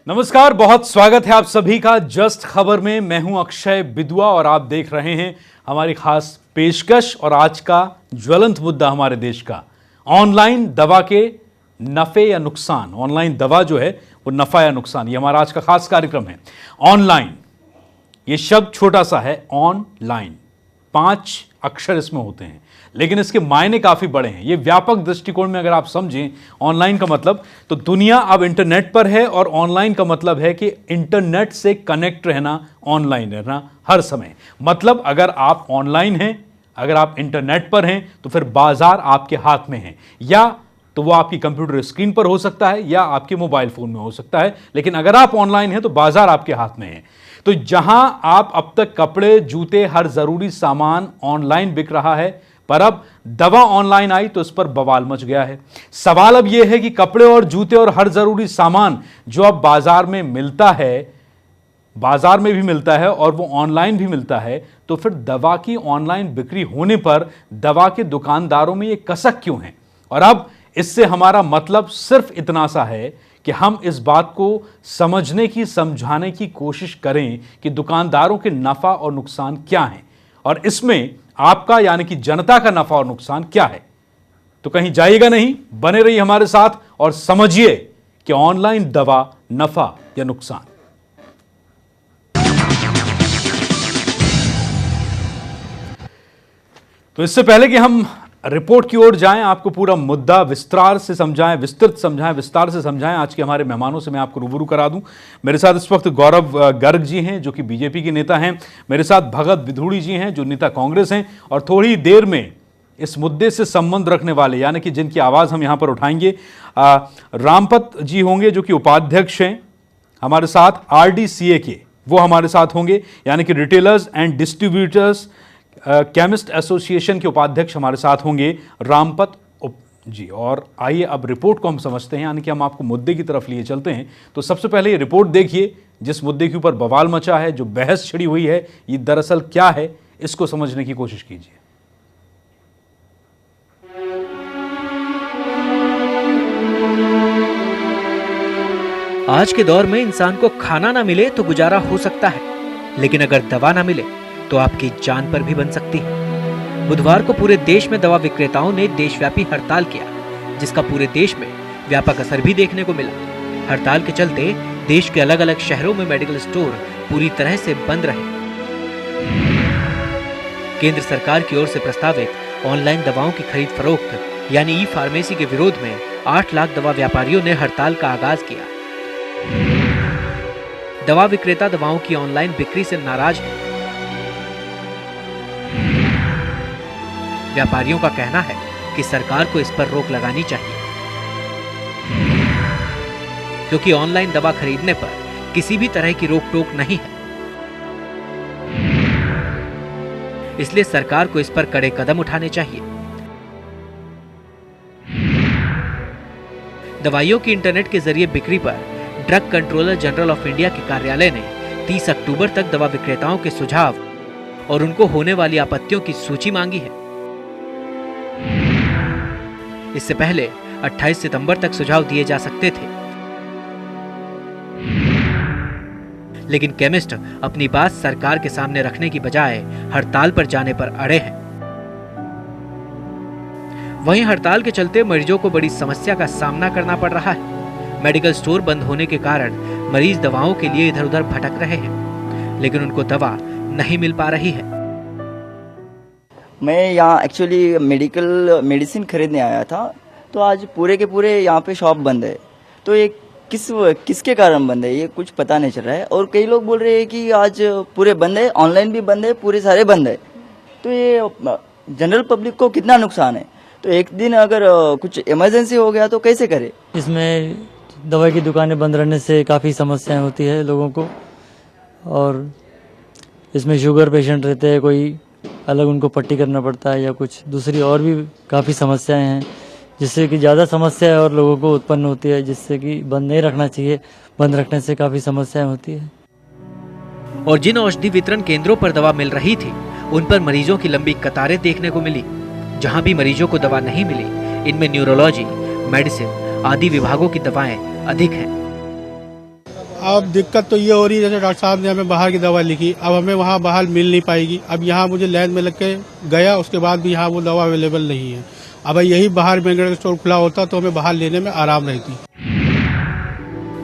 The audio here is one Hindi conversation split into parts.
नमस्कार, बहुत स्वागत है आप सभी का जस्ट खबर में। मैं हूं अक्षय बिदुआ और आप देख रहे हैं हमारी खास पेशकश। और आज का ज्वलंत मुद्दा हमारे देश का ऑनलाइन दवा के नफे या नुकसान। ऑनलाइन दवा जो है वो नफा या नुकसान, ये हमारा आज का खास कार्यक्रम है। ऑनलाइन, ये शब्द छोटा सा है, ऑनलाइन 5 अक्षर इसमें होते हैं, लेकिन इसके मायने काफी बड़े हैं। ये व्यापक दृष्टिकोण में अगर आप समझें ऑनलाइन का मतलब, तो दुनिया अब इंटरनेट पर है और ऑनलाइन का मतलब है कि इंटरनेट से कनेक्ट रहना, ऑनलाइन रहना हर समय। मतलब अगर आप ऑनलाइन हैं, अगर आप इंटरनेट पर हैं, तो फिर बाजार आपके हाथ में है, या तो वो आपकी कंप्यूटर स्क्रीन पर हो सकता है या आपके मोबाइल फोन में हो सकता है, लेकिन अगर आप ऑनलाइन हैं तो बाजार आपके हाथ में है। तो जहां आप अब तक कपड़े, जूते, हर जरूरी सामान ऑनलाइन बिक रहा है, पर अब दवा ऑनलाइन आई तो इस पर बवाल मच गया है। सवाल अब यह है कि कपड़े और जूते और हर जरूरी सामान जो अब बाजार में मिलता है, बाजार में भी मिलता है और वो ऑनलाइन भी मिलता है, तो फिर दवा की ऑनलाइन बिक्री होने पर दवा के दुकानदारों में ये कसक क्यों है? और अब इससे हमारा मतलब सिर्फ इतना सा है कि हम इस बात को समझने की, समझाने की कोशिश करें कि दुकानदारों के नफा और नुकसान क्या हैं और इसमें आपका यानी कि जनता का नफा और नुकसान क्या है। तो कहीं जाइएगा नहीं, बने रहिए हमारे साथ और समझिए कि ऑनलाइन दवा नफा या नुकसान। तो इससे पहले कि हम रिपोर्ट की ओर जाएं, आपको पूरा मुद्दा विस्तार से समझाएं, विस्तृत समझाएं, विस्तार से समझाएं, आज के हमारे मेहमानों से मैं आपको रूबरू करा दूं। मेरे साथ इस वक्त गौरव गर्ग जी हैं जो कि बीजेपी के नेता हैं। मेरे साथ भगत विधूड़ी जी हैं जो नेता कांग्रेस हैं। और थोड़ी देर में इस मुद्दे से संबंध रखने वाले, यानी कि जिनकी आवाज़ हम यहाँ पर उठाएंगे, रामपत जी होंगे जो कि उपाध्यक्ष हैं हमारे साथ RDCA के, वो हमारे साथ होंगे, यानी कि retailers and distributors chemist association के उपाध्यक्ष हमारे साथ होंगे रामपत जी। और आइए अब रिपोर्ट को हम समझते हैं, यानी कि हम आपको मुद्दे की तरफ लिए चलते हैं। तो सबसे पहले ये रिपोर्ट देखिए जिस मुद्दे के ऊपर बवाल मचा है, जो बहस छिड़ी हुई है, ये दरअसल क्या है, इसको समझने की कोशिश कीजिए। आज के दौर में इंसान को खाना ना मिले तो गुजारा हो सकता है, लेकिन अगर दवा ना मिले तो आपकी जान पर भी बन सकती है। बुधवार को पूरे देश में दवा विक्रेताओं ने देशव्यापी हड़ताल किया, जिसका पूरे देश में व्यापक असर भी देखने को मिला। हड़ताल के चलते देश के अलग अलग शहरों में मेडिकल स्टोर पूरी तरह से बंद रहे। केंद्र सरकार की ओर से प्रस्तावित ऑनलाइन दवाओं की खरीद फरोख्त यानी ई-फार्मेसी के विरोध में 8 लाख दवा व्यापारियों ने हड़ताल का आगाज किया। दवा विक्रेता दवाओं की ऑनलाइन बिक्री से नाराज हैं। व्यापारियों का कहना है कि सरकार को इस पर रोक लगानी चाहिए, क्योंकि ऑनलाइन दवा खरीदने पर किसी भी तरह की रोक टोक नहीं है। इसलिए सरकार को इस पर कड़े कदम उठाने चाहिए। दवाइयों की इंटरनेट के जरिए बिक्री पर drug controller general of India के कार्यालय ने 30 अक्टूबर तक दवा विक्रेताओं के सुझाव और उनको होने वाली आपत्तियों की सूची मांगी है। इससे पहले 28 सितंबर तक सुझाव दिए जा सकते थे, लेकिन केमिस्ट अपनी बात सरकार के सामने रखने की बजाय हड़ताल पर जाने पर अड़े हैं। वहीं हड़ताल के चलते मरीजों को बड़ी समस्या का सामना करना पड़ रहा है। मेडिकल स्टोर बंद होने के कारण मरीज दवाओं के लिए इधर उधर भटक रहे हैं, लेकिन उनको दवा नहीं मिल पा रही है। मैं यहाँ एक्चुअली मेडिसिन खरीदने आया था, तो आज पूरे के पूरे यहाँ पे शॉप बंद है। तो ये किसके कारण बंद है ये कुछ पता नहीं चल रहा है। और कई लोग बोल रहे हैं कि आज पूरे बंद है, ऑनलाइन भी बंद है, पूरे सारे बंद है। तो ये जनरल पब्लिक को कितना नुकसान है। तो एक दिन अगर कुछ इमरजेंसी हो गया तो कैसे करे। इसमें दवाई की दुकानें बंद रहने से काफ़ी समस्याएं होती है लोगों को, और इसमें शुगर पेशेंट रहते हैं, कोई अलग उनको पट्टी करना पड़ता है या कुछ दूसरी और भी काफ़ी समस्याएं हैं, जिससे कि ज़्यादा समस्या और लोगों को उत्पन्न होती है, जिससे कि बंद नहीं रखना चाहिए। बंद रखने से काफ़ी समस्याएं होती है। और जिन औषधि वितरण केंद्रों पर दवा मिल रही थी, उन पर मरीजों की लंबी कतारें देखने को मिली। जहां भी मरीजों को दवा नहीं मिली, इनमें न्यूरोलॉजी, मेडिसिन आदि विभागों की दवाएं अधिक हैं। अब दिक्कत तो ये हो रही है, जैसे डॉक्टर साहब ने हमें बाहर की दवा लिखी, अब हमें वहाँ बाहर मिल नहीं पाएगी। अब यहाँ मुझे लाइन में लग के गया, उसके बाद भी यहाँ वो दवा अवेलेबल नहीं है। अब यही बाहर मेडिकल स्टोर खुला होता तो हमें बाहर लेने में आराम रहती।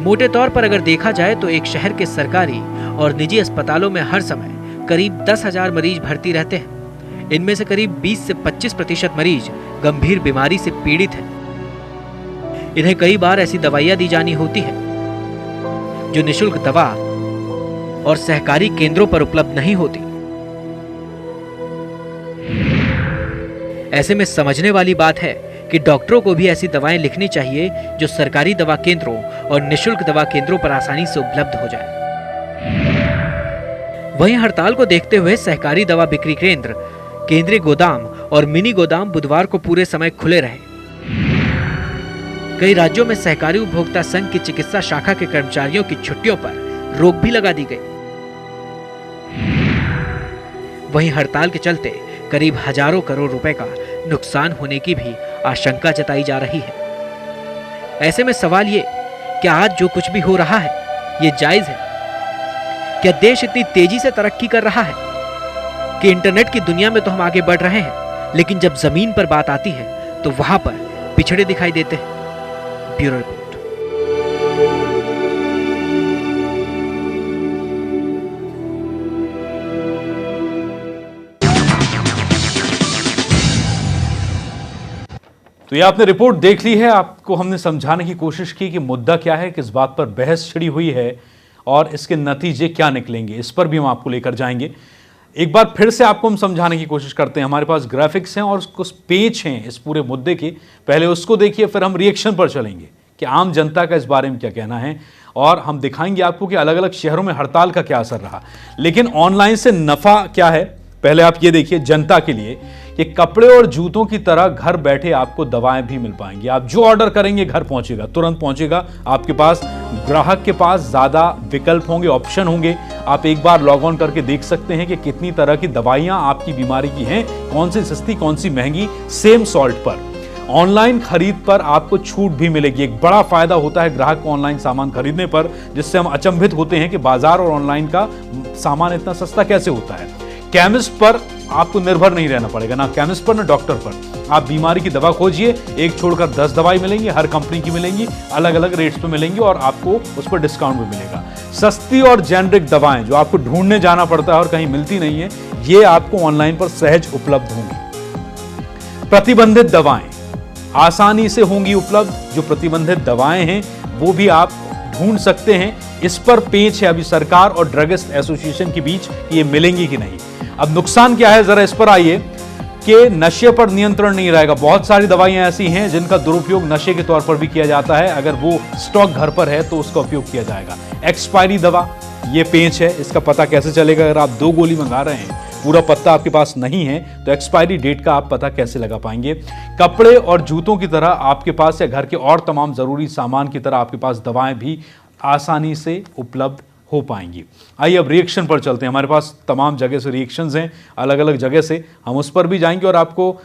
मोटे तौर पर अगर देखा जाए तो एक शहर के सरकारी और निजी अस्पतालों में हर समय करीब 10,000 मरीज भर्ती रहते हैं। इनमें से करीब 20 से 25% मरीज गंभीर बीमारी से पीड़ित हैं। इन्हें कई बार ऐसी दवाइयां दी जानी होती है जो निशुल्क दवा और सहकारी केंद्रों पर उपलब्ध नहीं होती। ऐसे में समझने वाली बात है कि डॉक्टरों को भी ऐसी दवाएं लिखनी चाहिए जो सरकारी दवा केंद्रों और निशुल्क दवा केंद्रों पर आसानी से उपलब्ध हो जाए। वहीं हड़ताल को देखते हुए सहकारी दवा बिक्री केंद्र, केंद्रीय गोदाम और मिनी गोदाम बुधवार को पूरे समय खुले रहे। कई राज्यों में सहकारी उपभोक्ता संघ की चिकित्सा शाखा के कर्मचारियों की छुट्टियों पर रोक भी लगा दी गई। वहीं हड़ताल के चलते करीब हजारों करोड़ रुपए का नुकसान होने की भी आशंका जताई जा रही है। ऐसे में सवाल ये, क्या आज जो कुछ भी हो रहा है ये जायज है? क्या देश इतनी तेजी से तरक्की कर रहा है कि इंटरनेट की दुनिया में तो हम आगे बढ़ रहे हैं, लेकिन जब जमीन पर बात आती है तो वहां पर पिछड़े दिखाई देते हैं। Bureau report. तो ये आपने रिपोर्ट देख ली है। आपको हमने समझाने की कोशिश की कि मुद्दा क्या है, किस बात पर बहस छिड़ी हुई है और इसके नतीजे क्या निकलेंगे, इस पर भी हम आपको लेकर जाएंगे। एक बार फिर से आपको हम समझाने की कोशिश करते हैं। हमारे पास ग्राफिक्स हैं और कुछ पेज हैं इस पूरे मुद्दे के। पहले उसको देखिए, फिर हम रिएक्शन पर चलेंगे कि आम जनता का इस बारे में क्या कहना है, और हम दिखाएंगे आपको कि अलग अलग शहरों में हड़ताल का क्या असर रहा। लेकिन ऑनलाइन से नफा क्या है, पहले आप ये देखिए जनता के लिए कि कपड़े और जूतों की तरह घर बैठे आपको दवाएं भी मिल पाएंगी। आप जो ऑर्डर करेंगे घर पहुंचेगा, तुरंत पहुंचेगा आपके पास। ग्राहक के पास ज्यादा विकल्प होंगे, ऑप्शन होंगे। आप एक बार लॉग ऑन करके देख सकते हैं कि कितनी तरह की दवाइयां आपकी बीमारी की हैं, कौन सी सस्ती कौन सी महंगी, सेम सॉल्ट पर। ऑनलाइन खरीद पर आपको छूट भी मिलेगी। एक बड़ा फायदा होता है ग्राहक को ऑनलाइन सामान खरीदने पर, जिससे हम अचंभित होते हैं कि बाजार और ऑनलाइन का सामान इतना सस्ता कैसे होता है। केमिस्ट पर आपको निर्भर नहीं रहना पड़ेगा, ना केमिस्ट पर ना डॉक्टर पर। आप बीमारी की दवा खोजिए, एक छोड़कर 10 दवाई मिलेंगी, हर कंपनी की मिलेंगी, अलग अलग रेट्स पे मिलेंगी और आपको उस पर डिस्काउंट भी मिलेगा। सस्ती और जेनरिक दवाएं जो आपको ढूंढने जाना पड़ता है और कहीं मिलती नहीं है, ये आपको ऑनलाइन पर सहज उपलब्ध होंगी। प्रतिबंधित दवाएं आसानी से होंगी उपलब्ध। जो प्रतिबंधित दवाएं हैं वो भी आप ढूंढ सकते हैं। इस पर पेच है अभी सरकार और ड्रगिस्ट एसोसिएशन के बीच कि ये मिलेंगी कि नहीं। अब नुकसान क्या है, जरा इस पर आइए कि नशे पर नियंत्रण नहीं रहेगा। बहुत सारी दवाइयां ऐसी हैं जिनका दुरुपयोग नशे के तौर पर भी किया जाता है। अगर वो स्टॉक घर पर है तो उसका उपयोग किया जाएगा। एक्सपायरी दवा, ये पेच है, इसका पता कैसे चलेगा? अगर आप 2 गोली मंगा रहे हैं, पूरा पत्ता आपके पास नहीं है, तो एक्सपायरी डेट का आप पता कैसे लगा पाएंगे? कपड़े और जूतों की तरह आपके पास या घर के और तमाम जरूरी सामान की तरह आपके पास दवाएं भी आसानी से उपलब्ध हो पाएंगी। आइए अब रिएक्शन पर चलते हैं। हमारे पास तमाम जगह से रिएक्शंस हैं, अलग अलग जगह से, हम उस पर भी जाएंगे और आपको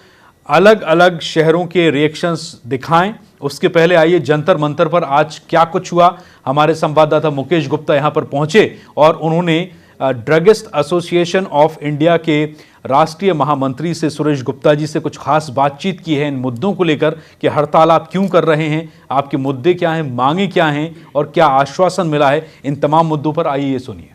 अलग अलग शहरों के रिएक्शंस दिखाएं। उसके पहले आइए जंतर मंतर पर आज क्या कुछ हुआ। हमारे संवाददाता मुकेश गुप्ता यहां पर पहुंचे और उन्होंने ड्रगिस्ट एसोसिएशन ऑफ इंडिया के राष्ट्रीय महामंत्री से सुरेश गुप्ता जी से कुछ खास बातचीत की है इन मुद्दों को लेकर कि हड़ताल आप क्यों कर रहे हैं, आपके मुद्दे क्या हैं, मांगे क्या हैं और क्या आश्वासन मिला है। इन तमाम मुद्दों पर आइए ये सुनिए।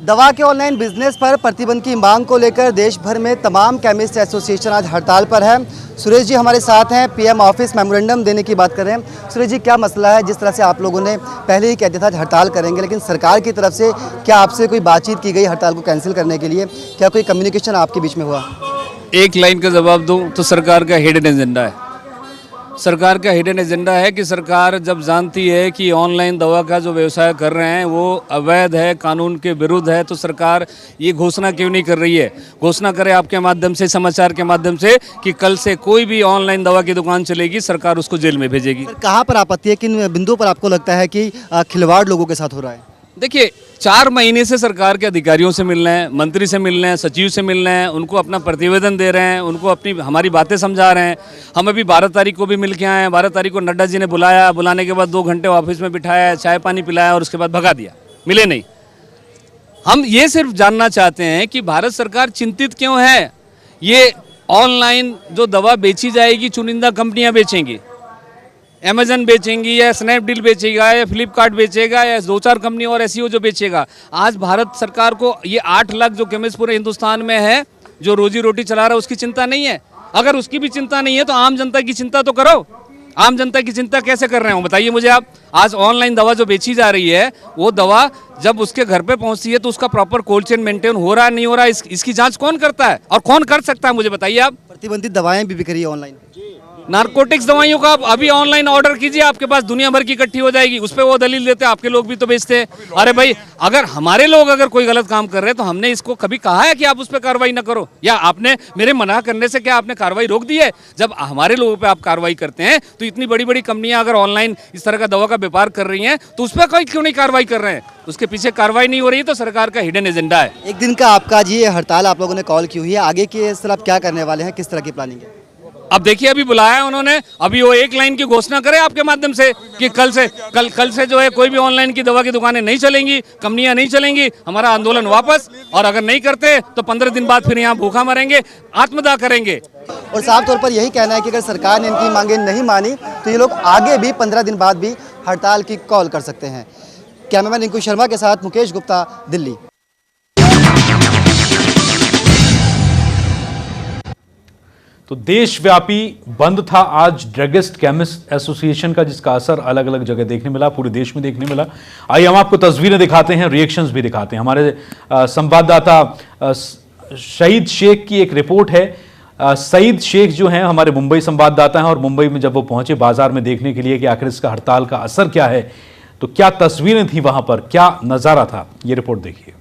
दवा के ऑनलाइन बिजनेस पर प्रतिबंध की मांग को लेकर देश भर में तमाम केमिस्ट एसोसिएशन आज हड़ताल पर है। सुरेश जी हमारे साथ हैं, पीएम ऑफिस मेमोरेंडम देने की बात कर रहे हैं। सुरेश जी, क्या मसला है? जिस तरह से आप लोगों ने पहले ही कह दिया था हड़ताल करेंगे, लेकिन सरकार की तरफ से क्या आपसे कोई बातचीत की गई हड़ताल को कैंसिल करने के लिए? क्या कोई कम्युनिकेशन आपके बीच में हुआ? एक लाइन का जवाब दूं तो सरकार का हिडन एजेंडा है। सरकार का हिडन एजेंडा है कि सरकार जब जानती है कि ऑनलाइन दवा का जो व्यवसाय कर रहे हैं वो अवैध है, कानून के विरुद्ध है, तो सरकार ये घोषणा क्यों नहीं कर रही है? घोषणा करे आपके माध्यम से, समाचार के माध्यम से, कि कल से कोई भी ऑनलाइन दवा की दुकान चलेगी, सरकार उसको जेल में भेजेगी। कहाँ पर आपत्ति है, किन बिंदुओं पर आपको लगता है कि खिलवाड़ लोगों के साथ हो रहा है? देखिए 4 महीने से सरकार के अधिकारियों से मिल रहे हैं, मंत्री से मिल रहे हैं, सचिव से मिल रहे हैं, उनको अपना प्रतिवेदन दे रहे हैं, उनको अपनी हमारी बातें समझा रहे हैं। हम अभी 12 तारीख को भी मिल के आए हैं। 12 तारीख को नड्डा जी ने बुलाया, बुलाने के बाद 2 घंटे ऑफिस में बिठाया, चाय पानी पिलाया और उसके बाद भगा दिया, मिले नहीं। हम ये सिर्फ जानना चाहते हैं कि भारत सरकार चिंतित क्यों है। ये ऑनलाइन जो दवा बेची जाएगी चुनिंदा कंपनियां बेचेंगी, अमेजन बेचेंगी या स्नैपडील बेचेगा या फ्लिपकार्ट बेचेगा या 2-4 कंपनी और ऐसी हो जो बेचेगा। आज भारत सरकार को ये 8 लाख जो केमिस्ट पूरे हिंदुस्तान में है, जो रोजी रोटी चला रहा है, उसकी चिंता नहीं है। अगर उसकी भी चिंता नहीं है तो आम जनता की चिंता तो करो। आम जनता की चिंता कैसे कर रहे हो बताइए मुझे आप। आज ऑनलाइन दवा जो बेची जा रही है, वो दवा जब उसके घर पे पहुंचती है तो उसका प्रॉपर कोल्ड चेन मेंटेन हो रहा है नहीं हो रहा है, इसकी जांच कौन करता है और कौन कर सकता है मुझे बताइए आप। प्रतिबंधित दवाएं भी बिक रही है ऑनलाइन। नारकोटिक्स दवाइयों का आप अभी ऑनलाइन ऑर्डर कीजिए, आपके पास दुनिया भर की इकट्ठी हो जाएगी। उस पर वो दलील देते हैं आपके लोग भी तो बेचते हैं। अरे भाई, अगर हमारे लोग अगर कोई गलत काम कर रहे हैं तो हमने इसको कभी कहा है कि आप उस पर कार्रवाई ना करो, या आपने मेरे मना करने से क्या आपने कार्रवाई रोक दी है? जब हमारे लोगों पे आप कार्रवाई करते हैं तो इतनी बड़ी बड़ी कंपनियां अगर ऑनलाइन इस तरह का दवा का व्यापार कर रही हैं तो उस पर कोई क्यों नहीं कार्रवाई कर रहे हैं? उसके पीछे कार्रवाई नहीं हो रही है तो सरकार का हिडन एजेंडा है। एक दिन का आपका जी ये हड़ताल आप लोगों ने कॉल की हुई है, आगे के इस तरह आप क्या करने वाले हैं, किस तरह की प्लानिंग है? अब देखिए, अभी बुलाया है उन्होंने, अभी वो एक लाइन की घोषणा करे आपके माध्यम से कि कल से जो है कोई भी ऑनलाइन की दवा की दुकानें नहीं चलेंगी, कंपनियां नहीं चलेंगी, हमारा आंदोलन वापस। और अगर नहीं करते तो 15 दिन बाद फिर यहाँ भूखा मरेंगे, आत्मदाह करेंगे। और साफ तौर पर यही कहना है कि अगर सरकार ने इनकी मांगें नहीं मानी तो ये लोग आगे भी 15 दिन बाद भी हड़ताल की कॉल कर सकते हैं। कैमरामैन रिंकू शर्मा के साथ मुकेश गुप्ता, दिल्ली। तो देशव्यापी बंद था आज ड्रगिस्ट केमिस्ट एसोसिएशन का, जिसका असर अलग अलग जगह देखने मिला, पूरे देश में देखने मिला। आइए हम आपको तस्वीरें दिखाते हैं, रिएक्शंस भी दिखाते हैं। हमारे संवाददाता सईद शेख की एक रिपोर्ट है। सईद शेख जो हैं हमारे मुंबई संवाददाता हैं, और मुंबई में जब वो पहुंचे बाजार में देखने के लिए कि आखिर इसका हड़ताल का असर क्या है, तो क्या तस्वीरें थी वहां पर, क्या नजारा था, ये रिपोर्ट देखिए।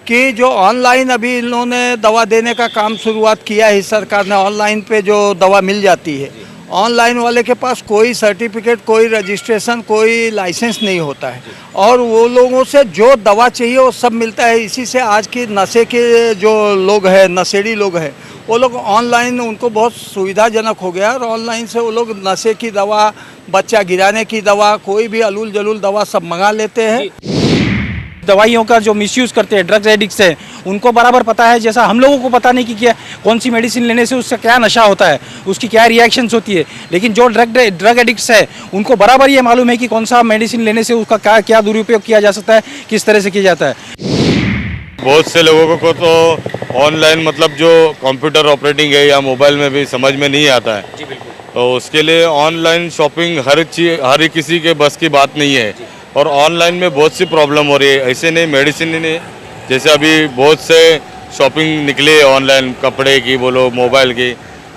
कि जो ऑनलाइन अभी इन्होंने दवा देने का काम शुरुआत किया है सरकार ने, ऑनलाइन पे जो दवा मिल जाती है, ऑनलाइन वाले के पास कोई सर्टिफिकेट, कोई रजिस्ट्रेशन, कोई लाइसेंस नहीं होता है, और वो लोगों से जो दवा चाहिए वो सब मिलता है। इसी से आज की नशे के जो लोग हैं, नशेड़ी लोग हैं, वो लोग ऑनलाइन उनको बहुत सुविधाजनक हो गया, और ऑनलाइन से वो लोग नशे की दवा, बच्चा गिराने की दवा, कोई भी अलूल जलूल दवा सब मंगा लेते हैं। दवाइयों का जो मिसयूज़ करते हैं, ड्रग्स एडिक्ट्स हैं, उनको बराबर पता है, जैसा हम लोगों को पता नहीं कि क्या कौन सी मेडिसिन लेने से उसका क्या नशा होता है, उसकी क्या रिएक्शंस होती है। लेकिन जो ड्रग एडिक्ट्स है उनको बराबर ये मालूम है कि कौन सा मेडिसिन लेने से उसका क्या क्या दुरुपयोग किया जा सकता है, किस तरह से किया जाता है। बहुत से लोगों को तो ऑनलाइन मतलब जो कंप्यूटर ऑपरेटिंग है या मोबाइल में भी समझ में नहीं आता है, तो उसके लिए ऑनलाइन शॉपिंग हर किसी के बस की बात नहीं है। और ऑनलाइन में बहुत सी प्रॉब्लम हो रही है, ऐसे नहीं मेडिसिन नहीं, जैसे अभी बहुत से शॉपिंग निकले ऑनलाइन, कपड़े की बोलो, मोबाइल की,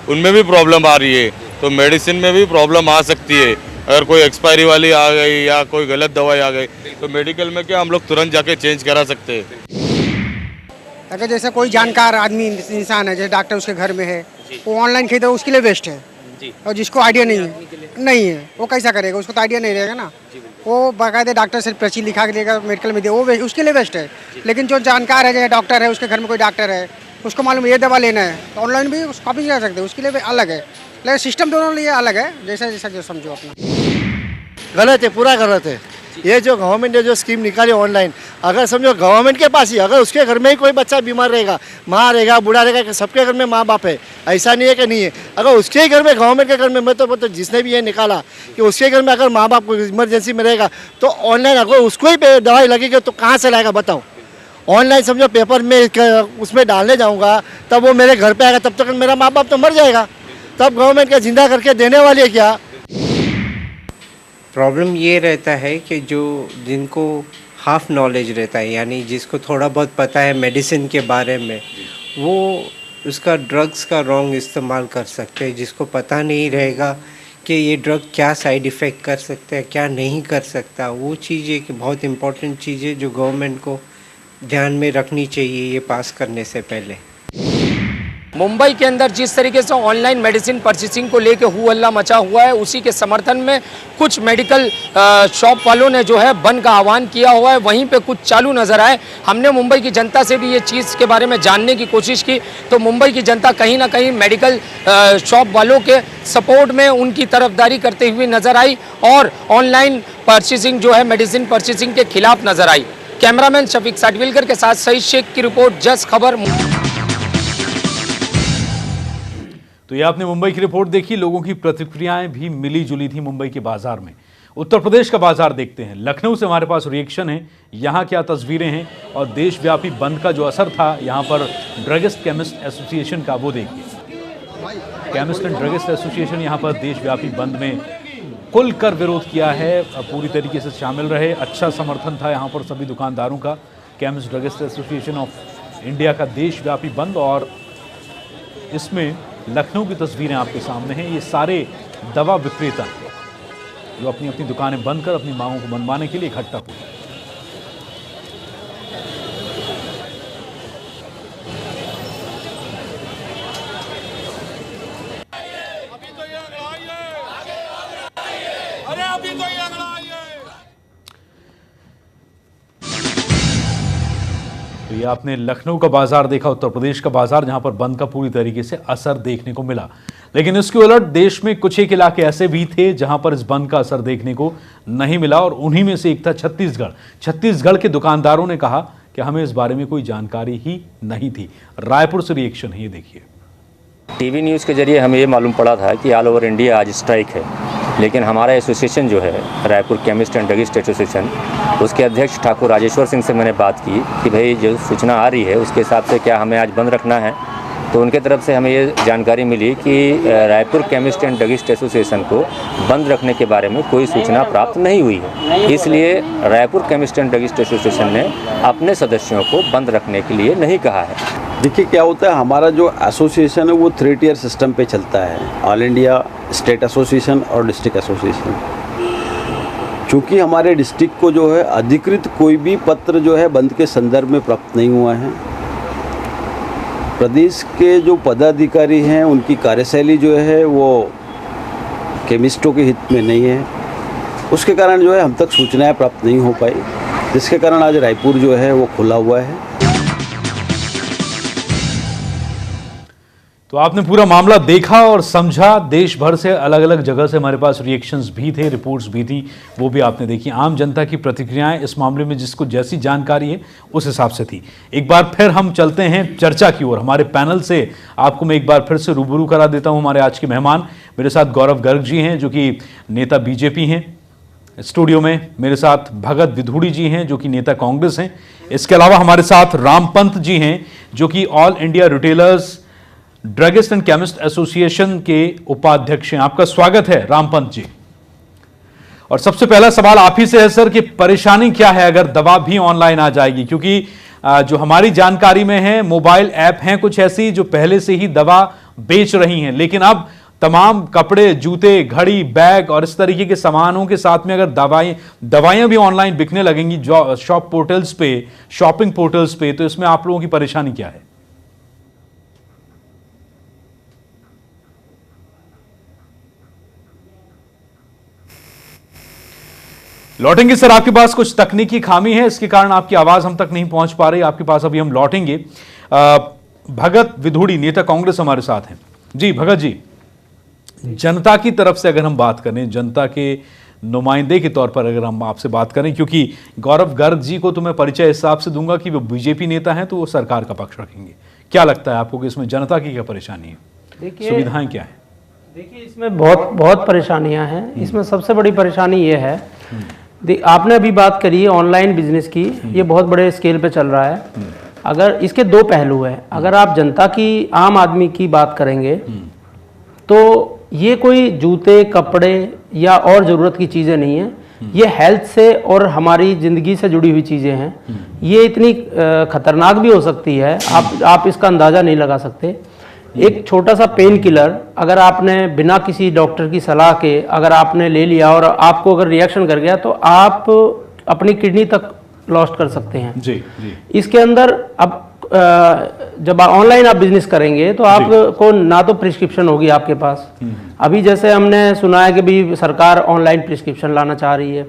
उनमें भी प्रॉब्लम आ रही है। तो मेडिसिन में भी प्रॉब्लम आ सकती है, अगर कोई एक्सपायरी वाली आ गई या कोई गलत दवाई आ गई तो मेडिकल में क्या हम लोग तुरंत जाके चेंज करा सकते हैं। अगर जैसे कोई जानकार आदमी इंसान है, जैसे डॉक्टर उसके घर में है, वो ऑनलाइन खरीदे, उसके लिए बेस्ट है। और जिसको आइडिया नहीं है वो कैसा करेगा, उसको तो आइडिया नहीं रहेगा ना, वो बाकायदे डॉक्टर से पर्ची लिखा के देगा, मेडिकल में दे, वो उसके लिए बेस्ट है। लेकिन जो जानकार है, जैसे डॉक्टर है, उसके घर में कोई डॉक्टर है, उसको मालूम ये दवा लेना है, तो ऑनलाइन भी कॉपी कर सकते हैं, उसके लिए अलग है। लेकिन सिस्टम दोनों लिए अलग है, जैसा जैसा जो समझो अपना। गलत है, पूरा गलत है। ये जो गवर्नमेंट ने जो स्कीम निकाली ऑनलाइन, अगर समझो गवर्नमेंट के पास ही, अगर उसके घर में ही कोई बच्चा बीमार रहेगा, माँ रहेगा, बूढ़ा रहेगा, सबके घर में माँ बाप है, ऐसा नहीं है कि नहीं है। अगर उसके ही घर में, गवर्नमेंट के घर में, मैं तो जिसने भी ये निकाला कि उसके घर में अगर माँ बाप को इमरजेंसी में रहेगा तो ऑनलाइन अगर उसको ही दवाई लगेगी तो कहाँ से लाएगा बताओ। ऑनलाइन समझो पेपर में उसमें डालने जाऊँगा तब वो मेरे घर पर आएगा, तब तक मेरा माँ बाप तो मर जाएगा, तब गवर्नमेंट का जिंदा करके देने वाली है क्या। प्रॉब्लम ये रहता है कि जो जिनको हाफ नॉलेज रहता है, यानी जिसको थोड़ा बहुत पता है मेडिसिन के बारे में, वो उसका ड्रग्स का रॉन्ग इस्तेमाल कर सकते हैं। जिसको पता नहीं रहेगा कि ये ड्रग क्या साइड इफ़ेक्ट कर सकता है, क्या नहीं कर सकता, वो चीज़ एक बहुत इम्पोर्टेंट चीज़ है जो गवर्नमेंट को ध्यान में रखनी चाहिए ये पास करने से पहले। मुंबई के अंदर जिस तरीके से ऑनलाइन मेडिसिन परचेसिंग को लेकर हू हल्ला मचा हुआ है, उसी के समर्थन में कुछ मेडिकल शॉप वालों ने जो है बंद का आह्वान किया हुआ है, वहीं पे कुछ चालू नजर आए। हमने मुंबई की जनता से भी ये चीज़ के बारे में जानने की कोशिश की, तो मुंबई की जनता कहीं ना कहीं मेडिकल शॉप वालों के सपोर्ट में उनकी तरफदारी करते हुए नजर आई और ऑनलाइन परचेसिंग जो है मेडिसिन परचेसिंग के खिलाफ नजर आई। कैमरामैन शफीक साटविलकर के साथ सईद शेख की रिपोर्ट, जस्ट खबर। तो ये आपने मुंबई की रिपोर्ट देखी। लोगों की प्रतिक्रियाएं भी मिली जुली थी मुंबई के बाजार में। उत्तर प्रदेश का बाजार देखते हैं। लखनऊ से हमारे पास रिएक्शन है, यहाँ क्या तस्वीरें हैं और देशव्यापी बंद का जो असर था यहाँ पर ड्रगिस्ट केमिस्ट एसोसिएशन का, वो देखिए। केमिस्ट एंड ड्रगिस्ट एसोसिएशन यहाँ पर देशव्यापी बंद में खुलकर विरोध किया है, पूरी तरीके से शामिल रहे। अच्छा समर्थन था यहाँ पर सभी दुकानदारों का। Chemist druggist association of India का देशव्यापी बंद, और इसमें लखनऊ की तस्वीरें आपके सामने हैं। ये सारे दवा विक्रेता हैं जो अपनी अपनी दुकानें बंद कर अपनी मांगों को मनवाने के लिए इकट्ठा हुए। तो ये आपने लखनऊ का बाजार देखा, उत्तर प्रदेश का बाजार, जहां पर बंद का पूरी तरीके से असर देखने को मिला। लेकिन इसके उलट देश में कुछ एक इलाके ऐसे भी थे जहां पर इस बंद का असर देखने को नहीं मिला, और उन्हीं में से एक था छत्तीसगढ़। छत्तीसगढ़ के दुकानदारों ने कहा कि हमें इस बारे में कोई जानकारी ही नहीं थी। रायपुर से रिएक्शन है, ये देखिए। टीवी न्यूज़ के जरिए हमें ये मालूम पड़ा था कि ऑल ओवर इंडिया आज स्ट्राइक है, लेकिन हमारा एसोसिएशन जो है Raipur chemist and druggist association, उसके अध्यक्ष ठाकुर राजेश्वर सिंह से मैंने बात की कि भाई जो सूचना आ रही है उसके हिसाब से क्या हमें आज बंद रखना है। तो उनके तरफ से हमें ये जानकारी मिली कि Raipur chemist and druggist association को बंद रखने के बारे में कोई सूचना प्राप्त नहीं हुई है, इसलिए Raipur chemist and druggist association ने अपने सदस्यों को बंद रखने के लिए नहीं कहा है। देखिए क्या होता है, हमारा जो एसोसिएशन है वो 3 टियर सिस्टम पे चलता है, ऑल इंडिया, स्टेट एसोसिएशन और डिस्ट्रिक्ट एसोसिएशन। चूँकि हमारे डिस्ट्रिक्ट को जो है अधिकृत कोई भी पत्र जो है बंद के संदर्भ में प्राप्त नहीं हुआ है। प्रदेश के जो पदाधिकारी हैं उनकी कार्यशैली जो है वो केमिस्टों के हित में नहीं है, उसके कारण जो है हम तक सूचनाएं प्राप्त नहीं हो पाई, जिसके कारण आज रायपुर जो है वो खुला हुआ है। तो आपने पूरा मामला देखा और समझा। देश भर से अलग अलग जगह से हमारे पास रिएक्शंस भी थे, रिपोर्ट्स भी थी, वो भी आपने देखी। आम जनता की प्रतिक्रियाएं इस मामले में जिसको जैसी जानकारी है उस हिसाब से थी। एक बार फिर हम चलते हैं चर्चा की ओर। हमारे पैनल से आपको मैं एक बार फिर से रूबरू करा देता हूं। हमारे आज के मेहमान मेरे साथ गौरव गर्ग जी हैं जो कि नेता बीजेपी हैं। स्टूडियो में मेरे साथ भगत विधूड़ी जी हैं जो कि नेता कांग्रेस हैं। इसके अलावा हमारे साथ रामपंत जी हैं जो कि all India retailers druggist and chemist association के उपाध्यक्ष हैं। आपका स्वागत है रामपंत जी। और सबसे पहला सवाल आप ही से है सर कि परेशानी क्या है अगर दवा भी ऑनलाइन आ जाएगी, क्योंकि जो हमारी जानकारी में है मोबाइल ऐप हैं कुछ ऐसी जो पहले से ही दवा बेच रही हैं, लेकिन अब तमाम कपड़े, जूते, घड़ी, बैग और इस तरीके के सामानों के साथ में अगर दवाइयां भी ऑनलाइन बिकने लगेंगी शॉप पोर्टल्स पे, शॉपिंग पोर्टल्स पे, तो इसमें आप लोगों की परेशानी क्या है? लौटेंगे सर, आपके पास कुछ तकनीकी खामी है, इसके कारण आपकी आवाज हम तक नहीं पहुंच पा रही। आपके पास अभी हम लौटेंगे। भगत विधूड़ी नेता कांग्रेस हमारे साथ हैं। जी भगत जी, जनता की तरफ से अगर हम बात करें, जनता के नुमाइंदे के तौर पर अगर हम आपसे बात करें, क्योंकि गौरव गर्ग जी को तो मैं परिचय इस हिसाब से दूंगा कि वो बीजेपी नेता हैं तो वो सरकार का पक्ष रखेंगे, क्या लगता है आपको कि इसमें जनता की क्या परेशानी है, सुविधाएं क्या है? देखिए इसमें बहुत परेशानियां हैं। इसमें सबसे बड़ी परेशानी ये है, आपने अभी बात करी है ऑनलाइन बिजनेस की, ये बहुत बड़े स्केल पे चल रहा है। अगर इसके दो पहलू हैं, अगर आप जनता की, आम आदमी की बात करेंगे तो ये कोई जूते, कपड़े या और ज़रूरत की चीज़ें नहीं है, ये हेल्थ से और हमारी ज़िंदगी से जुड़ी हुई चीज़ें हैं। ये इतनी खतरनाक भी हो सकती है, आप इसका अंदाज़ा नहीं लगा सकते। एक छोटा सा पेन किलर अगर आपने बिना किसी डॉक्टर की सलाह के अगर आपने ले लिया और आपको अगर रिएक्शन कर गया तो आप अपनी किडनी तक लॉस्ट कर सकते हैं। जी, जी। इसके अंदर अब जब ऑनलाइन आप बिजनेस करेंगे तो आपको ना तो प्रिस्क्रिप्शन होगी आपके पास। अभी जैसे हमने सुना है कि भी सरकार ऑनलाइन प्रिस्क्रिप्शन लाना चाह रही है,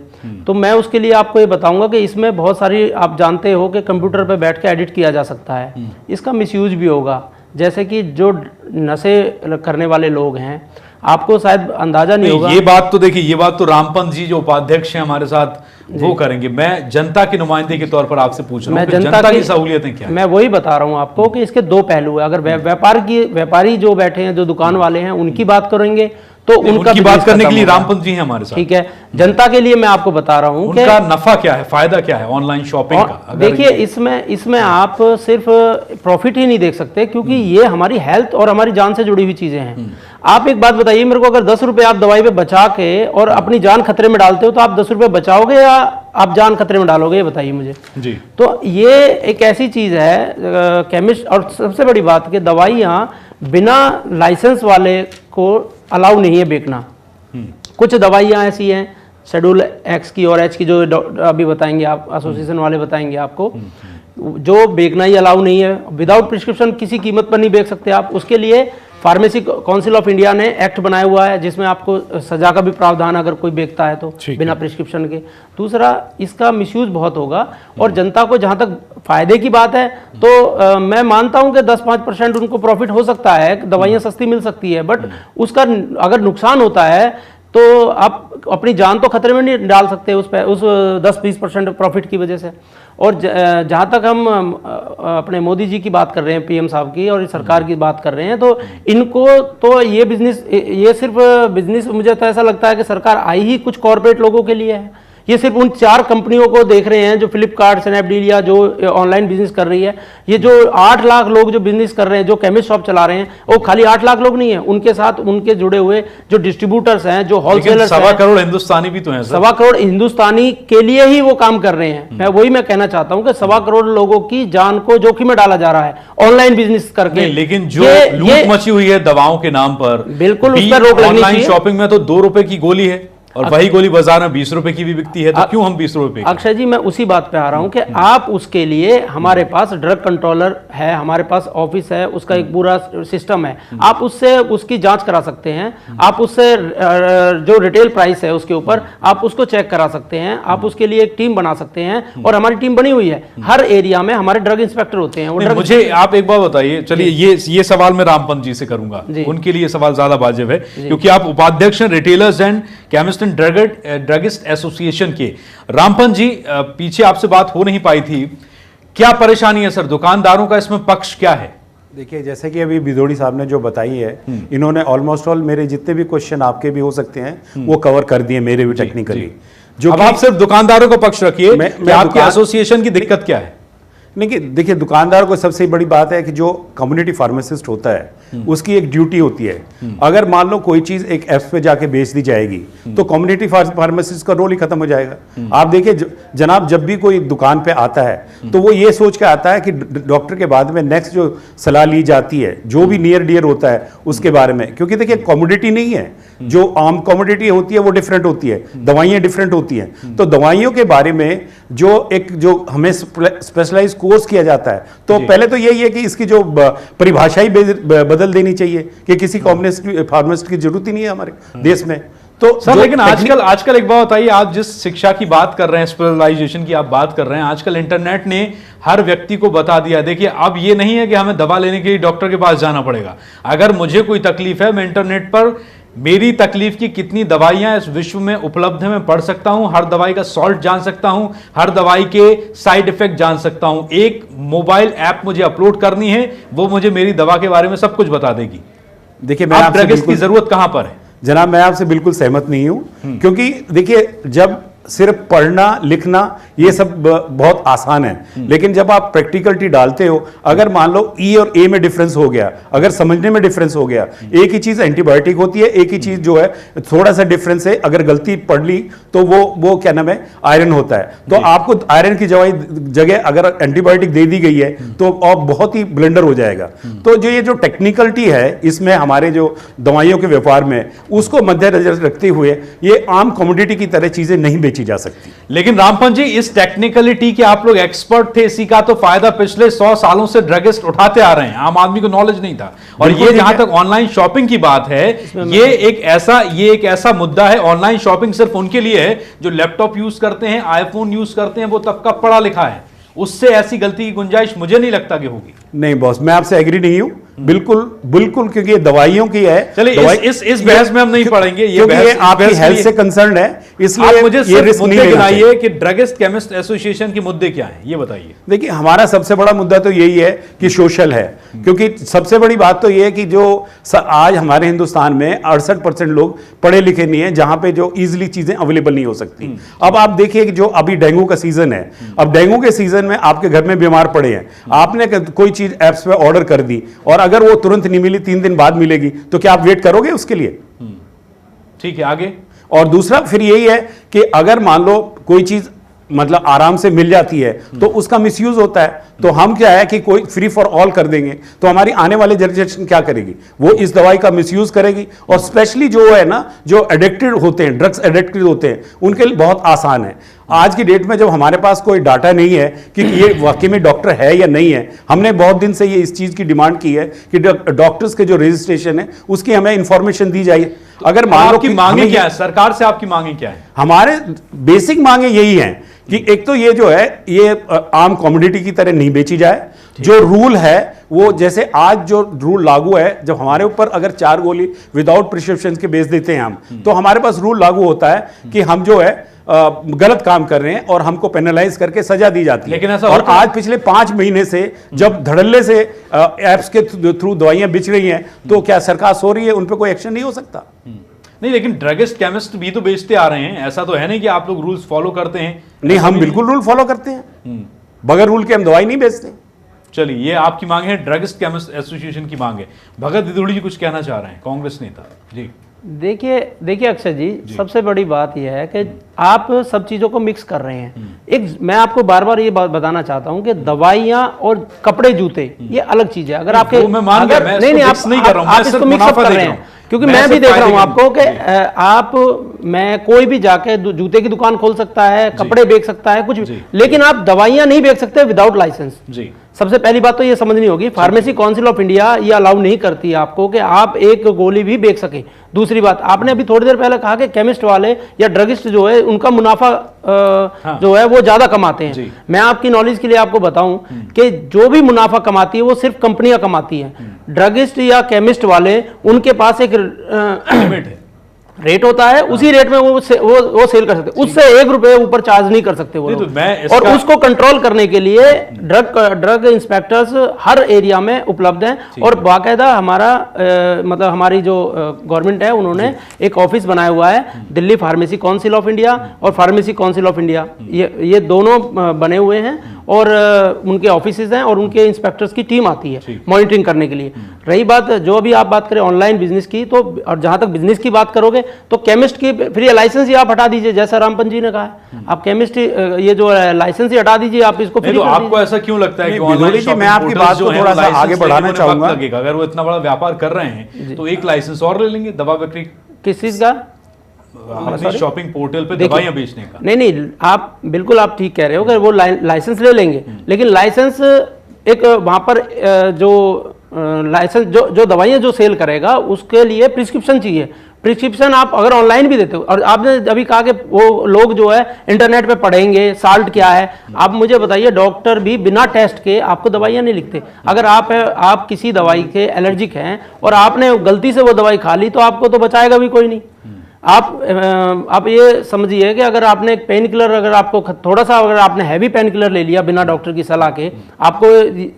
तो मैं उसके लिए आपको ये बताऊंगा कि इसमें बहुत सारी, आप जानते हो कि कंप्यूटर पे बैठ के एडिट किया जा सकता है, इसका मिसयूज भी होगा। जैसे कि जो नशे करने वाले लोग हैं, आपको शायद अंदाजा नहीं होगा। ये बात तो देखिए, ये बात तो रामपंत जी जो उपाध्यक्ष हैं हमारे साथ वो करेंगे। मैं जनता के नुमाइंदे के तौर पर आपसे पूछ रहा हूँ, जनता की सहूलियतें क्या? मैं वही बता रहा हूँ आपको कि इसके दो पहलू है। अगर व्यापारी जो बैठे हैं, जो दुकान वाले हैं, उनकी बात करेंगे तो उनका बात करने के लिए रामपंत जी हैं हमारे साथ। ठीक है, जनता के लिए मैं आपको बता रहा हूँ उनका नफा क्या है, फायदा क्या है ऑनलाइन शॉपिंग का? देखिए, इसमें आप सिर्फ प्रॉफिट ही नहीं देख सकते, क्योंकि ये हमारी हेल्थ और हमारी जान से जुड़ी हुई चीजें हैं। आप एक बात बताइए मेरे को, अगर 10 रुपए आप दवाई पे बचा के और अपनी जान खतरे में डालते हो, तो आप 10 रुपए बचाओगे या आप जान खतरे में डालोगे, ये बताइए मुझे जी। तो ये एक ऐसी चीज है केमिस्ट, और सबसे बड़ी बात कि दवाइयाँ बिना लाइसेंस वाले को अलाउ नहीं है बेचना। कुछ दवाइयाँ ऐसी हैं शेड्यूल एक्स की और एच की, जो अभी बताएंगे आप, एसोसिएशन वाले बताएंगे आपको, जो बेचना ही अलाउ नहीं है। विदाउट प्रिस्क्रिप्शन किसी कीमत पर नहीं बेच सकते आप। उसके लिए फार्मेसी काउंसिल ऑफ इंडिया ने एक्ट बनाया हुआ है, जिसमें आपको सजा का भी प्रावधान अगर कोई बेचता है तो बिना प्रिस्क्रिप्शन के। दूसरा, इसका मिसयूज बहुत होगा, और जनता को जहां तक फायदे की बात है तो मैं मानता हूं कि 10-5% उनको प्रॉफिट हो सकता है, दवाइयां सस्ती मिल सकती है, बट उसका अगर नुकसान होता है तो आप अपनी जान तो खतरे में नहीं डाल सकते उस 10-20% प्रॉफिट की वजह से। और जहाँ तक हम अपने मोदी जी की बात कर रहे हैं, पीएम साहब की, और सरकार की बात कर रहे हैं, तो इनको तो ये बिजनेस, ये सिर्फ बिजनेस, मुझे तो ऐसा लगता है कि सरकार आई ही कुछ कॉर्पोरेट लोगों के लिए है। ये सिर्फ उन 4 कंपनियों को देख रहे हैं जो फ्लिपकार्ट, स्नैपडील या जो ऑनलाइन बिजनेस कर रही है। ये जो 8 लाख लोग जो बिजनेस कर रहे हैं, जो केमिस्ट शॉप चला रहे हैं, वो खाली 8 लाख लोग नहीं है, उनके साथ उनके जुड़े हुए जो डिस्ट्रीब्यूटर्स हैं, जो होलसेलर्स हैं, 1.25 करोड़ हिंदुस्तानी भी तो हैं। 1.25 करोड़ हिंदुस्तानी के लिए ही वो काम कर रहे हैं। मैं वही कहना चाहता हूँ कि 1.25 करोड़ लोगों की जान को जोखिम में डाला जा रहा है ऑनलाइन बिजनेस करके। लेकिन जो लूट मची हुई है दवाओं के नाम पर, बिल्कुल उस पर रोक लगनी चाहिए। ऑनलाइन शॉपिंग में तो 2 रुपए की गोली है, और वही गोली बाजार में 20 रुपए की भी बिकती है, तो क्यों हम 20 रुपए? अक्षय जी, मैं उसी बात पे आ रहा हूं कि आप उसके लिए, हमारे पास ड्रग कंट्रोलर है, हमारे पास ऑफिस है, उसका एक पूरा सिस्टम है। आप उससे उसकी जांच करा सकते हैं, आप उससे जो रिटेल प्राइस है उसके ऊपर आप उसको चेक करा सकते हैं, आप उसके लिए एक टीम बना सकते हैं, और हमारी टीम बनी हुई है। हर एरिया में हमारे ड्रग इंस्पेक्टर होते हैं। मुझे आप एक बात बताइए, चलिए ये सवाल मैं रामपंत जी से करूंगा, उनके लिए सवाल ज्यादा वाजिब है, क्योंकि आप उपाध्यक्ष हैं retailers and chemist and druggist association के। रामपंत जी, पीछे आपसे बात हो नहीं पाई थी, क्या परेशानी है सर, दुकानदारों का इसमें पक्ष क्या है? देखिए, जैसे कि अभी बिदोड़ी साहब ने जो बताई है, इन्होंने ऑलमोस्ट ऑल मेरे जितने भी क्वेश्चन आपके भी हो सकते हैं वो कवर कर दिए, मेरे भी टेक्निकली। जो अब आप सिर्फ दुकानदारों का पक्ष रखिए, आपकी एसोसिएशन की दिक्कत क्या है? नहीं, देखिए, दुकानदार को सबसे बड़ी बात है कि जो कम्युनिटी फार्मासिस्ट होता है उसकी एक ड्यूटी होती है। अगर मान लो कोई चीज एक ऐप पे जाके बेच दी जाएगी तो कम्युनिटी फार्मासिस्ट का रोल ही खत्म हो जाएगा। आप देखिए जनाब, जब भी कोई दुकान पे आता है तो वो ये सोच के आता है कि डॉक्टर के बाद में नेक्स्ट जो सलाह ली जाती है, जो भी नियर डियर होता है उसके बारे में, क्योंकि देखिए कमोडिटी नहीं है, जो आम कमोडिटी होती है वो डिफरेंट होती है, दवाइयाँ डिफरेंट होती हैं। तो दवाइयों के बारे में जो हमें स्पेशलाइज कोर्स किया जाता है, तो पहले तो यही है कि इसकी जो परिभाषा ही बदल देनी चाहिए कि किसी फार्मासिस्ट की जरूरत ही नहीं है हमारे देश में। तो सर, लेकिन आजकल एक बात बताइए, आप जिस शिक्षा की बात कर रहे हैं, स्पेशलाइजेशन की आप बात कर रहे हैं, आजकल इंटरनेट ने हर व्यक्ति को बता दिया। देखिए, अब ये नहीं है कि हमें दवा लेने के लिए डॉक्टर के पास जाना पड़ेगा। अगर मुझे कोई तकलीफ है, मैं इंटरनेट पर मेरी तकलीफ की कितनी दवाइयां इस विश्व में उपलब्ध है मैं पढ़ सकता हूं, हर दवाई का सॉल्ट जान सकता हूं, हर दवाई के साइड इफेक्ट जान सकता हूं। एक मोबाइल ऐप मुझे अपलोड करनी है, वो मुझे मेरी दवा के बारे में सब कुछ बता देगी। देखिए, मैं आपसे ड्रगिस्ट की जरूरत कहां पर है? जनाब, मैं आपसे बिल्कुल सहमत नहीं हूं, क्योंकि देखिए, जब सिर्फ पढ़ना लिखना ये सब बहुत आसान है, लेकिन जब आप प्रैक्टिकलिटी डालते हो, अगर मान लो ई और ए में डिफरेंस हो गया, अगर समझने में डिफरेंस हो गया, एक ही चीज एंटीबायोटिक होती है, एक ही चीज जो है थोड़ा सा डिफरेंस है, अगर गलती पढ़ ली तो वो क्या नाम है, आयरन होता है। तो आपको आयरन की जगह अगर एंटीबायोटिक दे दी गई है तो अब बहुत ही ब्लंडर हो जाएगा। तो जो ये जो टेक्निकलिटी है इसमें हमारे जो दवाइयों के व्यापार में, उसको मद्देनजर रखते हुए ये आम कमोडिटी की तरह चीजें नहीं बेची बेची जा सकती। लेकिन रामपन जी, इस टेक्निकलिटी के आप लोग एक्सपर्ट थे, इसी का तो फायदा पिछले 100 सालों से ड्रगिस्ट उठाते आ रहे हैं, आम आदमी को नॉलेज नहीं था। और ये जहां तक ऑनलाइन शॉपिंग की बात है, ये एक ऐसा मुद्दा है, ऑनलाइन शॉपिंग सिर्फ उनके लिए है जो लैपटॉप यूज करते हैं, आईफोन यूज करते हैं, वो तबका पढ़ा लिखा है। उससे ऐसी गलती की गुंजाइश मुझे नहीं लगता कि होगी। नहीं बॉस, मैं आपसे एग्री नहीं हूं, बिल्कुल बिल्कुल, क्योंकि ये दवाइयों की है। चलिए इस बहस में हम नहीं पड़ेंगे, क्योंकि ये आपकी हेल्थ से कंसर्न है, इसलिए आप मुझे ये रिस्क नहीं लेना चाहिए। कि ड्रगिस्ट केमिस्ट एसोसिएशन के मुद्दे क्या हैं, ये बताइए। देखिए, हमारा सबसे बड़ा मुद्दा तो यही है कि सोशल है, क्योंकि सबसे बड़ी बात तो ये है कि जो आज हमारे हिंदुस्तान में 68% लोग पढ़े लिखे नहीं है, जहां पे जो इजिली चीजें अवेलेबल नहीं हो सकती। अब आप देखिए कि जो अभी डेंगू का सीजन है, अब डेंगू के सीजन में आपके घर में बीमार पड़े हैं, आपने कोई चीज एप्स पे ऑर्डर कर दी और अगर वो तुरंत नहीं मिली, 3 दिन बाद मिलेगी, तो क्या आप वेट करोगे उसके लिए? ठीक है, आगे। और दूसरा फिर यही है कि अगर मान लो कोई चीज मतलब आराम से मिल जाती है तो उसका मिसयूज होता है, तो हम क्या है कि कोई फ्री फॉर ऑल कर देंगे, तो हमारी आने वाली जनरेशन क्या करेगी? वो इस दवाई का मिसयूज करेगी। और स्पेशली जो है ना, जो एडिक्टेड होते हैं, ड्रग्स एडिक्टेड होते हैं, उनके लिए बहुत आसान है। आज की डेट में जब हमारे पास कोई डाटा नहीं है कि ये वाकई में डॉक्टर है या नहीं है, हमने बहुत दिन से ये इस चीज की डिमांड की है कि डॉक्टर्स के जो रजिस्ट्रेशन है उसकी हमें इंफॉर्मेशन दी जाए। अगर मान लो आपकी मांगे क्या है, सरकार से आपकी मांगे क्या है? हमारे बेसिक मांगे यही हैं कि एक तो ये जो है ये आम कमोडिटी की तरह नहीं बेची जाए। जो रूल है वो, जैसे आज जो रूल लागू है, जब हमारे ऊपर अगर 4 गोली विदाउट प्रिस्क्रिप्शन के बेच देते हैं हम, तो हमारे पास रूल लागू होता है कि हम जो है गलत काम कर रहे हैं और हमको पेनलाइज करके सजा दी जाती है। लेकिन ऐसा और आज पिछले 5 महीने से जब धड़ल्ले से एप्स के थ्रू दवाइयां बिच रही हैं, तो क्या सरकार सो रही है? उन पर कोई एक्शन नहीं हो सकता? नहीं, लेकिन ड्रगिस्ट केमिस्ट भी तो बेचते आ रहे हैं, ऐसा तो है नहीं कि आप लोग रूल्स फॉलो करते हैं। नहीं, हम बिल्कुल रूल फॉलो करते हैं, बगैर रूल के हम दवाई नहीं बेचते। चलिए, ये आपकी मांग है, ड्रगिस्ट केमिस्ट एसोसिएशन की मांग है। भगत दिदुड़ी जी कुछ कहना चाह रहे हैं, कांग्रेस नेता जी। देखिए अक्षय जी, सबसे बड़ी बात यह है कि आप सब चीजों को मिक्स कर रहे हैं। एक मैं आपको बार बार ये बात बताना चाहता हूं कि दवाइयां और कपड़े जूते ये अलग चीज है। अगर आपके मैं मान गया, मैं नहीं कर रहा हूं, आप इसको मिक्स कर रहे हैं, क्योंकि मैं भी देख रहा हूं आपको कि मैं कोई भी जाके जूते की दुकान खोल सकता है, कपड़े बेच सकता है, कुछ भी, लेकिन आप दवाइयां नहीं बेच सकते विदाउट लाइसेंस। सबसे पहली बात तो ये समझनी होगी, फार्मेसी काउंसिल ऑफ इंडिया ये अलाउ नहीं करती आपको कि आप एक गोली भी बेच सके। दूसरी बात, आपने अभी थोड़ी देर पहले कहा कि केमिस्ट वाले या ड्रगिस्ट जो है उनका मुनाफा जो है वो ज्यादा कमाते हैं। मैं आपकी नॉलेज के लिए आपको बताऊं कि जो भी मुनाफा कमाती है वो सिर्फ कंपनियां कमाती हैं। ड्रगिस्ट या केमिस्ट वाले, उनके पास एक लिमिट है, रेट होता है, उसी रेट में वो सेल कर सकते, उससे 1 रुपए ऊपर चार्ज नहीं कर सकते वो लोग। और उसको कंट्रोल करने के लिए ड्रग इंस्पेक्टर्स हर एरिया में उपलब्ध हैं। और बाकायदा हमारा मतलब हमारी जो गवर्नमेंट है, उन्होंने एक ऑफिस बनाया हुआ है, Delhi pharmacy council of India और फार्मेसी काउंसिल ऑफ इंडिया, ये दोनों बने हुए हैं और उनके ऑफिसेज हैं और उनके इंस्पेक्टर्स की टीम आती है मॉनिटरिंग करने के लिए। रही बात जो अभी आप बात करें ऑनलाइन बिजनेस की, तो और जहां तक बिजनेस की बात करोगे तो केमिस्ट की फ्री लाइसेंस ही आप हटा दीजिए, जैसा रामपन जी ने कहा है। आप केमिस्ट ये जो लाइसेंस ही हटा दीजिए, आप इसको फ्री। तो आपको ऐसा क्यों लगता है कि ऑनलाइन शॉपिंग मैं आपकी बात को थोड़ा सा आगे बढ़ाना चाहूंगा। अगर वो इतना बड़ा व्यापार कर रहे हैं तो एक लाइसेंस और ले लेंगे दवा बिक्री। किस चीज का? शॉपिंग पोर्टल पे दवाइयां बेचने का। नहीं, आप बिल्कुल आप ठीक कह रहे हो कि वो लाइसेंस ले लेंगे, लेकिन लाइसेंस एक वहां पर जो लाइसेंस जो दवाइयां जो सेल करेगा उसके लिए प्रिस्क्रिप्शन चाहिए। प्रिस्क्रिप्शन आप अगर ऑनलाइन भी देते हो, और आपने अभी कहा कि वो लोग जो है इंटरनेट पे पढ़ेंगे साल्ट क्या है, आप मुझे बताइए, डॉक्टर भी बिना टेस्ट के आपको दवाइयां नहीं लिखते। अगर आप किसी दवाई के एलर्जिक हैं और आपने गलती से वो दवाई खा ली तो आपको तो बचाएगा भी कोई नहीं। आप ये समझिए कि अगर आपने एक पेन किलर, अगर आपको थोड़ा सा अगर आपने हैवी पेन किलर ले लिया बिना डॉक्टर की सलाह के, आपको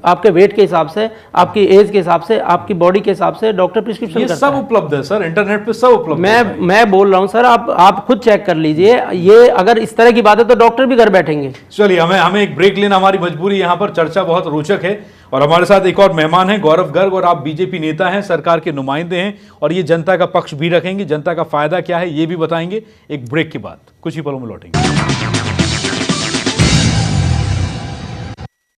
आपके वेट के हिसाब से, आपकी एज के हिसाब से, आपकी बॉडी के हिसाब से डॉक्टर प्रिस्क्रिप्शन करता है। सब उपलब्ध है सर, इंटरनेट पे सब उपलब्ध है। मैं बोल रहा हूं सर, आप खुद चेक कर लीजिए। ये अगर इस तरह की बात है तो डॉक्टर भी घर बैठेंगे। चलिए, हमें एक ब्रेक लेना हमारी मजबूरी। यहाँ पर चर्चा बहुत रोचक है और हमारे साथ एक और मेहमान हैं, गौरव गर्ग, और आप बीजेपी नेता हैं, सरकार के नुमाइंदे हैं और ये जनता का पक्ष भी रखेंगे, जनता का फायदा क्या है ये भी बताएंगे एक ब्रेक के बाद। कुछ ही पलों में लौटेंगे।